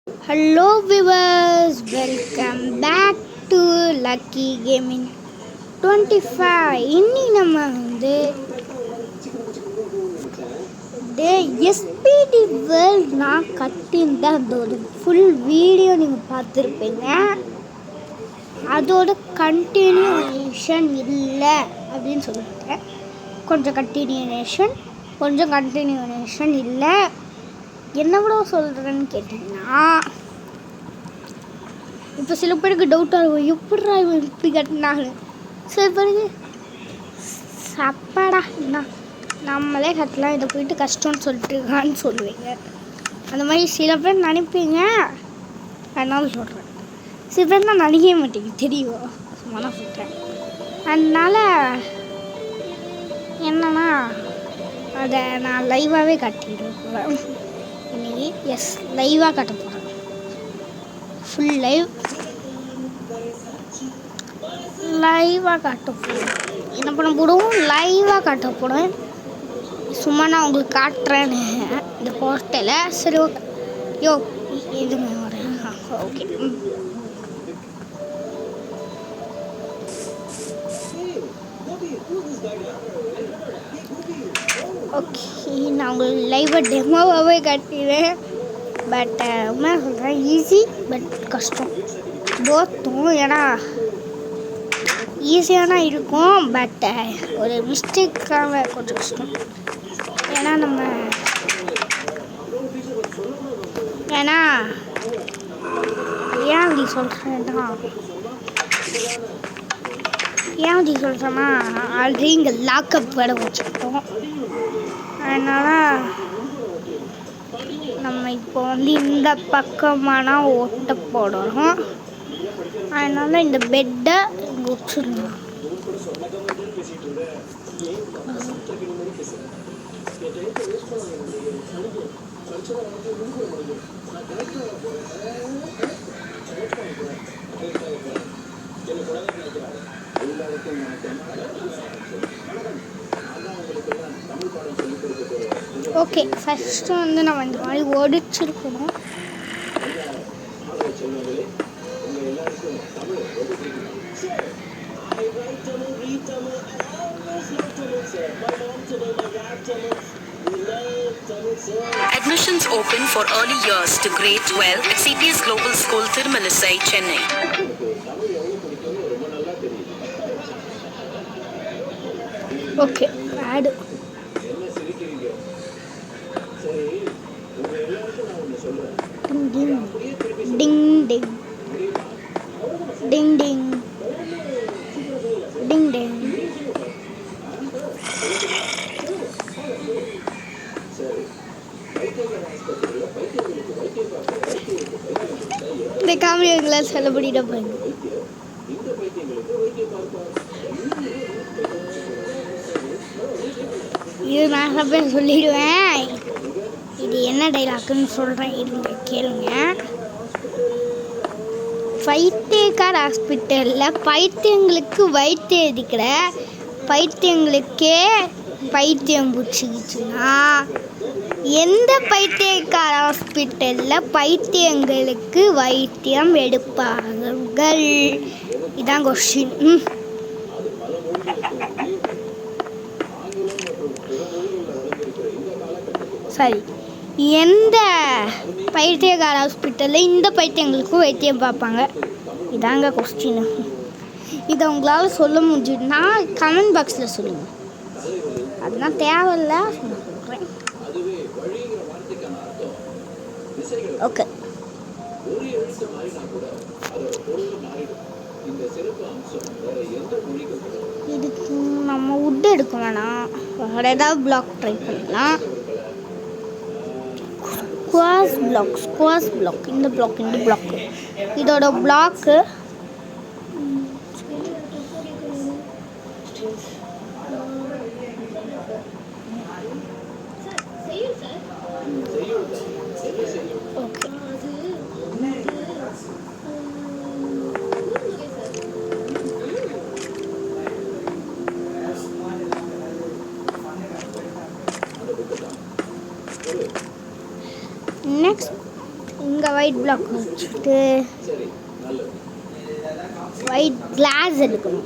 Hello viewers, welcome back to Lucky Gaming 25. இன்னைக்கு நம்ம the SPD World நான் கட்டியிருந்த அதோட ஃபுல் வீடியோ நீங்கள் பார்த்துருப்பீங்க. அதோட கண்டினியூஷன் இல்லை அப்படின்னு சொல்லிட்டேன். கொஞ்சம் கண்டினியூஷன் இல்லை. என்ன விட சொல்கிறேன்னு கேட்டிங்கன்னா, இப்போ சில பேருக்கு டவுட்டாக இருக்கும், எப்படா இவன் இப்படி கட்டினாங்க. சில பேருக்கு சப்பாடா என்ன நம்மளே கட்டலாம், இதை போயிட்டு கஷ்டம்னு சொல்லிட்டுருக்கான்னு சொல்லுவீங்க. அந்த மாதிரி சில பேர் நினைப்பீங்க, அதனால சொல்கிறேன். சில பேர் நான் நினைக்கவே மாட்டேங்க, தெரியும், சும்மா தான் சொல்கிறேன். அதனால் என்னன்னா அதை நான் லைவாகவே கட்டிட்டு போகிறேன். இன்னைக்கு லைவாக கட்ட போகிறேன். ஃபுல் லைவாக காட்ட போகிறேன். என்ன பண்ண போடுவோம், லைவாக காட்ட போகிறேன். சும்மா நான் உங்களுக்கு காட்டுறேன்னு இந்த ஹோட்டலில். சரி ஓகே, எதுவுமே வரேன். ஓகே, நான் உங்களுக்கு லைவாக டெமோவாகவே காட்டிடுவேன். பட் உண்மையாக சொல்கிறேன், ஈஸி பட் கஷ்டம் போத்தும். ஏன்னா ஈஸியான இருக்கும், பட் ஒரு மிஸ்டேக்காக கொஞ்சம் கஷ்டம். ஏன்னா ஏன் அப்படி சொல்கிறேன்னா ஆல்ரெடி இங்கே லாக்அப் வேலை வச்சுருக்கோம். அதனால் நம்ம இப்போ இந்த பக்கமான ஓட்ட போடுறோம். அதனால் இந்த பெட்டை இங்கே வச்சுருந்தோம். ஓகே, ஃபஸ்ட்டு நம்ம இந்த மாதிரி ஒடிச்சிருக்கணும். Admissions open for early years to grade 12 at CPS Global School, Tirumalisai, Chennai. Okay, ஆடு டிங் டிங் டிங் டிங் டிங் டிங். இந்த காமெடி எங்களால் செல்லப்படிட போயிங்க. இது நான் பேர் சொல்லிடுவேன். இது என்ன டைலாக்குன்னு சொல்கிறேன், இருங்க கேளுங்க. பைத்தியக்கார ஹாஸ்பிட்டலில் பைத்தியங்களுக்கு வைத்தியம் இருக்கிற பைத்தியங்களுக்கே பைத்தியம் பிடிச்சிக்கிச்சுன்னா, எந்த பைத்தியக்கார ஹாஸ்பிட்டலில் பைத்தியங்களுக்கு வைத்தியம் எடுப்பார்கள்? இதான் கொஸ்டின். சரி, எந்த பைத்தியக்கார ஹாஸ்பிட்டலில் இந்த பைத்தியங்களுக்கும் வைத்தியம் பார்ப்பாங்க? இதாங்க கொஸ்டின். இதை உங்களால் சொல்ல முடிஞ்சுன்னா கமெண்ட் பாக்ஸில் சொல்லுங்கள். அதெல்லாம் தேவையில்ல, சொல்கிறேன். ஓகே, இதுக்கு நம்ம வுட் எடுக்க வேணாம், வேறு ஏதாவது பிளாக் ட்ரை பண்ணலாம். ஸ்குவாஷ் பிளாக், இந்த பிளாக் இதோட பிளாக்கு ஓகே. நெக்ஸ்ட் இங்கே ஒயிட் பிளாக் வச்சுட்டு ஒயிட் கிளாஸ் எடுக்கணும்.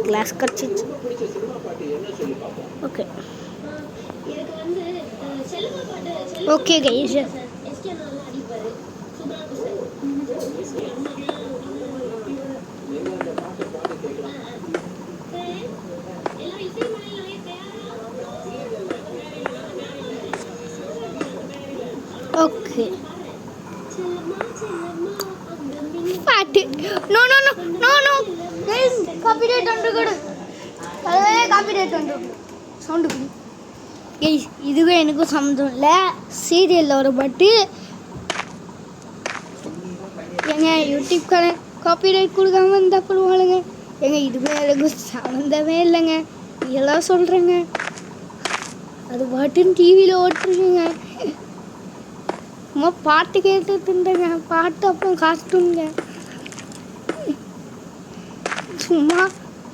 கிளாஸ் கட்சிச்சு. ஓகே ஓகே கைஸ், ஓகே பாட்டு. No no no no no guys, copyright வந்துடு. அதுவே காப்பிரைட் வந்துடு. சவுண்டு குடி கைஸ். இதுவே எனக்கும் சம்மந்தம் இல்லை. சீரியலில் ஒரு பாட்டு. ஏங்க யூடியூப்கான காப்பிரைட் கொடுக்காம இருந்தால் பண்ணுவாளுங்க. ஏங்க இதுவே எனக்கும் சம்மந்தமே இல்லைங்க. எல்லாம் சொல்கிறேங்க. அது பாட்டுன்னு டிவியில் ஓட்டுருங்க. சும்மா பாட்டு கேட்டுட்டு இருந்தேங்க. பாட்டு அப்புறம் கார்ட்டூனுங்க. சும்மா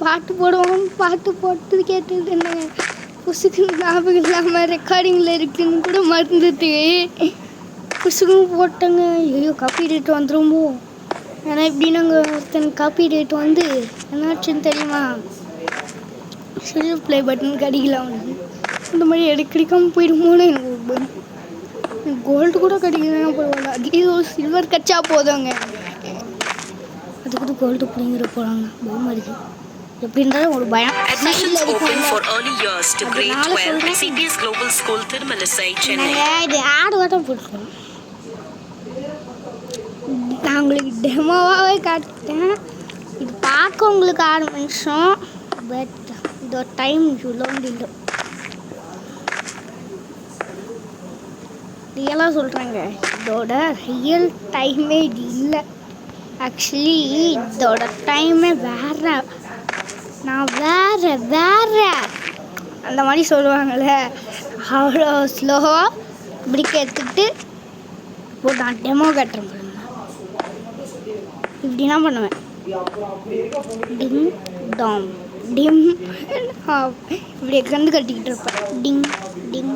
பாட்டு போடுவாங்க, பாட்டு போட்டு கேட்டுட்டு இருந்தேங்க. புசுக்குன்னு ஞாபகம் இல்லாமல் ரெக்கார்டிங்கில் இருக்குன்னு கூட மறந்துட்டு புசுக்குன்னு போட்டேங்க. ஐயோ காப்பி ரேட் வந்துருமோ. ஏன்னா இப்படி நாங்கள் ஒருத்தன் காப்பி ரேட் வந்து என்னாச்சுன்னு தெரியுமா, சில்வர் ப்ளே பட்டன் கிடைக்கலாம் வந்து இந்த மாதிரி கிடைக்காமல் போயிடுமோன்னு எனக்கு கோல்டு கூட கிடைக்கலாம் போடுவாங்க. அட்லீஸ்ட் ஒரு சில்வர் கச்சா போதுங்க. அதுக்கு கோல்டு பிடிங்கிற போகிறாங்க. பயமாக இருக்குது. எப்படி இருந்தாலும் ஒரு பயம். Admissions open for early years to grade 12 at CPS Global School, Tirumalisai, Chennai. இது ஆடு வாட்டம் போட்டுருக்கோம். நான் உங்களுக்கு டெமோவாகவே காட்டுட்டேன். இது பார்க்க உங்களுக்கு 6 நிமிஷம். பட் இதோட டைம் இவ்வளோ இல்லை. ரியலாக சொல்கிறாங்க, இதோட ரியல் டைமே இது இல்லை. ஆக்சுவலி இதோட டைமே வேறு. நான் வேறு அந்த மாதிரி சொல்லுவாங்கள்ல, அவ்வளோ ஸ்லோவாக இப்படி எடுத்துக்கிட்டு இப்போ நான் டெமோ கட்டுறேன். இப்படின்னா பண்ணுவேன். டிம் டாம் டிம் இப்படி கந்து கட்டிக்கிட்டு இருப்பேன். டிங் டிங்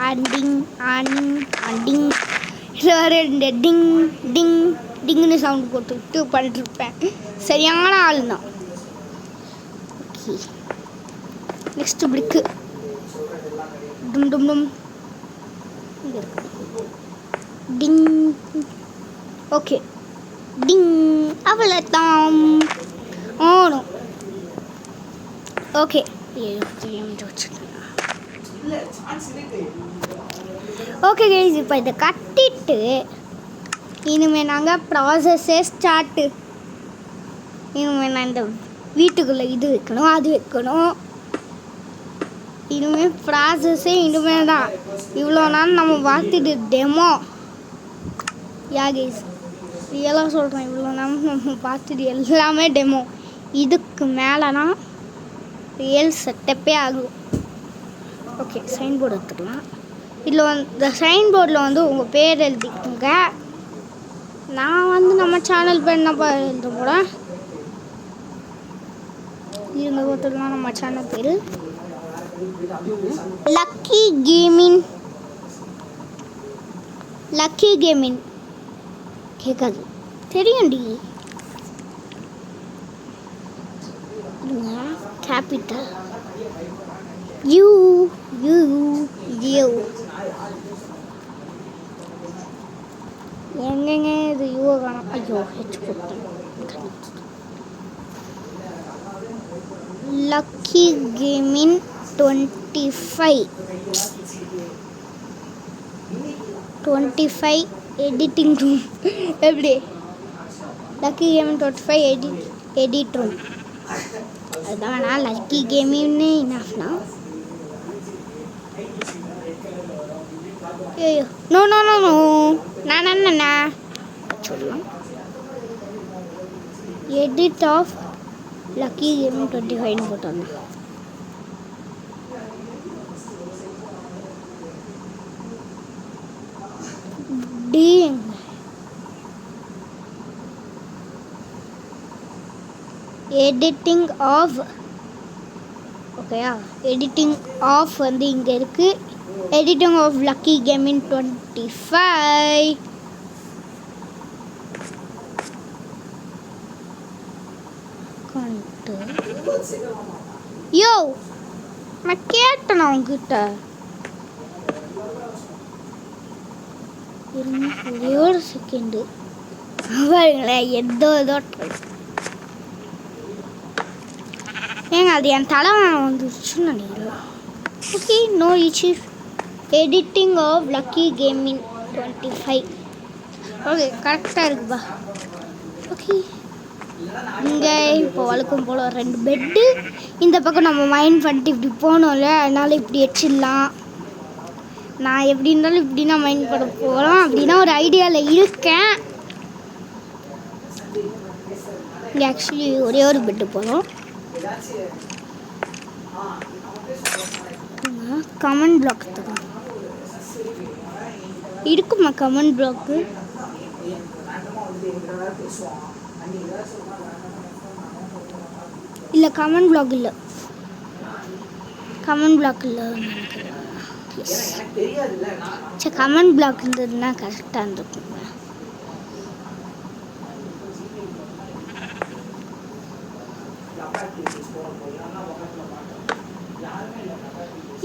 ஆண்டிங் ஆண்டிங் ஆண்டிங் ரெண்டு டிங் டிங் டிங்னு சவுண்ட் போட்டுக்கிட்டு பண்ணிட்டுருப்பேன். சரியான ஆள் தான். ஓகே நெக்ஸ்ட் பிளிக்கு. டும் டும் டும் டிங். ஓகே டிங், அவ்வளோதான். ஓணும். ஓகே ஓகே கைஸ், இப்போ இதை கட்டிட்டு இனிமேல் நாங்கள் ப்ராசஸே ஸ்டார்ட்டு. இனிமேல் நான் இந்த வீட்டுக்குள்ளே இது வைக்கணும், அது வைக்கணும். இனிமேல் ப்ராசஸே இனிமேல் தான். இவ்வளோ நாள் நம்ம பார்த்துட்டு டெமோ. யா கைஸ், ரியலாக சொல்கிறேன், இவ்வளோ நாள் நம்ம பார்த்துட்டு எல்லாமே டெமோ. இதுக்கு மேலேனா ரியல் செட்டப்பே ஆகும். ஓகே சைன் போர்டு எடுத்துக்கலாம். இதில் வந்து இந்த சைன் போர்டில் வந்து உங்கள் பேர் எழுதிக்கோங்க. நான் வந்து நம்ம சேனல் பேர் என்ன எழுத போகிறேன். இருங்க ஒருத்தர்லாம் நம்ம சேனல் பேர் லக்கி கேமிங். லக்கி கேமிங் கேட்காது, தெரியும்டி. Capital U U U. எங்கெங்க இது யூ காணும். ஐயோ ஹெச் போட்டேன். Lucky gaming 25 editing room. எப்படி லக்கி கேமிங் 25 எடிட் ரூம். அதுதான் வேணாம். லக்கி கேமிங்னு இனஃப்னா. ஐயோ நோ நோ நோ நோ நான் சொல்லலாம். எடிட் ஆஃப் லக்கி கேமிங் 25 போட்டோம். அடேங்க. Editing off. ஓகேயா, எடிட்டிங் ஆஃப் வந்து இங்கே இருக்குது. Editing off lucky gaming 25. Yo, நான் கேட்டேன் உங்ககிட்ட. ஒரே ஒரு செகண்டு பாருங்களேன். ஏதோ ஏங்க அது என் தலை வந்துருச்சுன்னு நினைக்கிறேன். Okay, no issues. Editing off lucky gaming 25. Okay, கரெக்டாக இருக்குப்பா. ஓகே, இங்கே இப்போ வழக்கம் போல் 2 பெட்டு. இந்த பக்கம் நம்ம மைண்ட் பண்ணிட்டு இப்படி போனோம்ல, அதனால் இப்படி வச்சிடலாம். நான் எப்படி இருந்தாலும் இப்படி நான் மைண்ட் பண்ண போகிறோம் அப்படின்னா ஒரு ஐடியாவில் இருக்கேன். இங்கே ஆக்சுவலி ஒரே ஒரு பெட்டு போகிறோம். கமெண்ட் பிளாக் தரும் இருக்குமா? கமெண்ட் பிளாக்கு இல்லை, கமெண்ட் பிளாக் இல்லை, கமெண்ட் பிளாக் இல்லை. சரி, கமெண்ட் பிளாக் இருந்ததுன்னா கரெக்டாக இருந்திருக்கும்.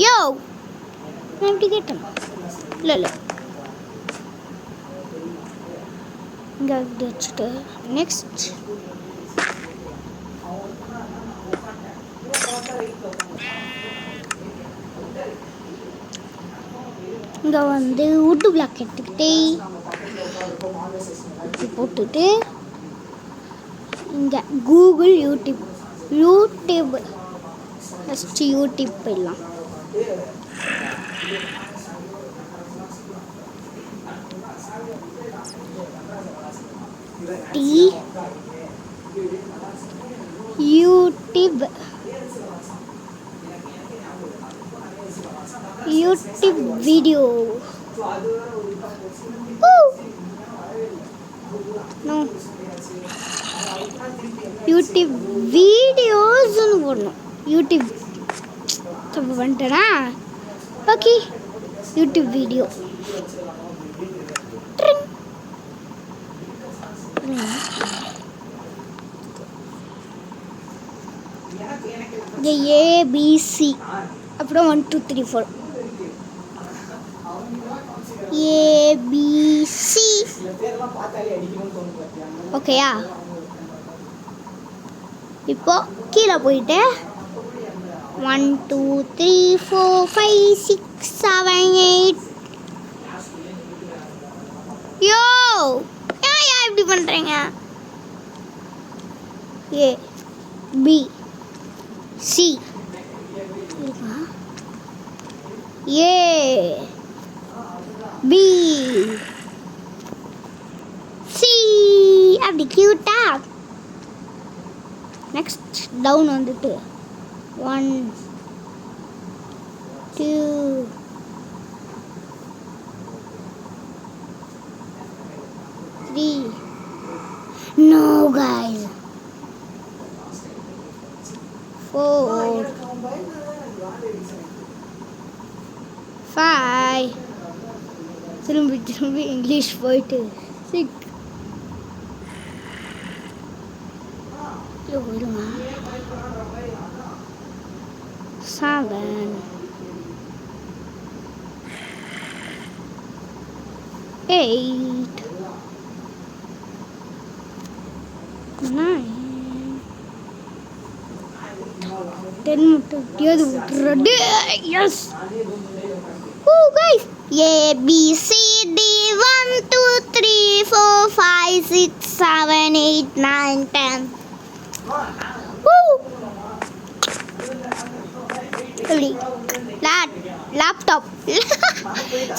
யோ, நான் எப்படி கேட்டேன்? இல்லை இங்கே இப்படி வச்சுட்டு நெக்ஸ்ட் இங்கே வந்து உட்டு பிளாக் எடுத்துக்கிட்டே போட்டுட்டு இங்கே கூகுள் யூடியூப் ஃபஸ்ட்டு யூடியூப் போயிடலாம். YouTube video. நோ, யூடியூப் வீடியோஸ்ன்னு போடணும். யூடியூப் தப்பு பண்ணிட்டேனா? Okay, YouTube video. ஏபிசி அப்புறம் 1 2 3 4 ஏபிசி. ஓகேயா, இப்போ கீழே போயிட்டு 1 2 3 4 5 6 7 8. யோ, ஏன் இப்படி பண்ணுறீங்க? A B C A B C அப்படி கியூட்டா. நெக்ஸ்ட் டவுன் வந்துட்டு 1 2 3. No guys, 4 5. திரும்பி இங்கிலீஷ் போயிட்டு 6. இருங்க 7 8 9 10 மட்டும் எப்படியாவது விட்டுறது. எஸ். ஓ கைஸ், ABCD 1 2 3 4 5 6 7 8 9 10. எப்படி லேப்டாப்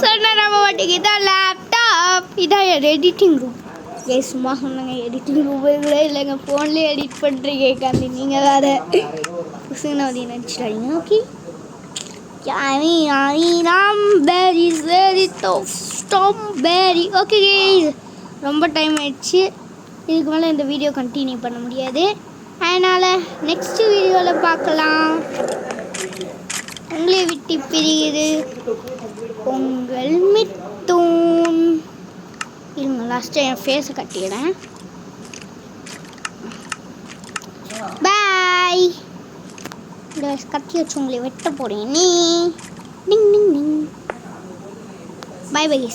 சொன்ன நம்ம வாட்டிக்கு இதான் லேப்டாப். இதான் எடிட்டிங் ரூம். சும்மா சொன்னாங்க எடிட்டிங் ரூம் கூட இல்லைங்க, ஃபோன்லேயே எடிட் பண்ணுறீங்க காந்தி. நீங்கள் வேறு புசுங்கன்னு வந்து நினச்சிட்டாங்க. Okay, berries very tough strawberry. Okay guys, ரொம்ப டைம் ஆயிடுச்சு. இதுக்கு மேலே இந்த வீடியோ கண்டினியூ பண்ண முடியாது. அதனால் நெக்ஸ்ட் வீடியோவில் பார்க்கலாம். உங்களை விட்டு பிரியுது உங்கள் மித்தூன். இருங்க, லாஸ்ட்டாக என் ஃபேஸை கட்டிடுறேன். பாய். இந்த கத்தி வச்சு உங்களை வெட்ட போகிறேன். நீ டிங் டிங் டிங். பாய் பாய்.